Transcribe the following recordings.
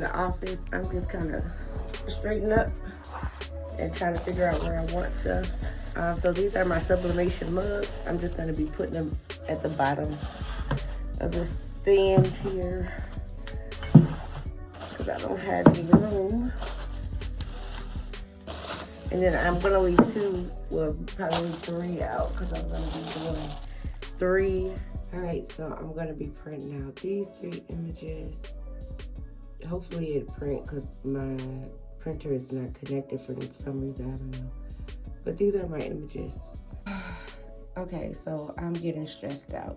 in the office, I'm just kind of straightening up and trying to figure out where I want stuff. So these are my sublimation mugs. I'm just going to be putting them at the bottom of the stand here because I don't have any room. And then I'm going to leave 2, well, probably 3 out because I'm going to be doing 3. All right, so I'm going to be printing out these 3 images. Hopefully it print because my printer is not connected for some reason, I don't know. But these are my images. Okay, so I'm getting stressed out.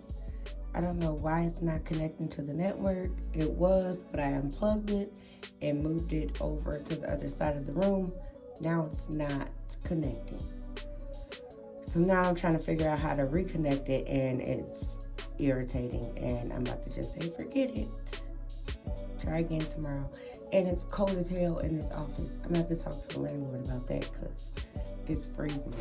I don't know why it's not connecting to the network. It was, but I unplugged it and moved it over to the other side of the room. Now it's not connecting. So now I'm trying to figure out how to reconnect it, and it's irritating. And I'm about to just say, forget it. Try again tomorrow. And it's cold as hell in this office. I'm gonna have to talk to the landlord about that because it's freezing.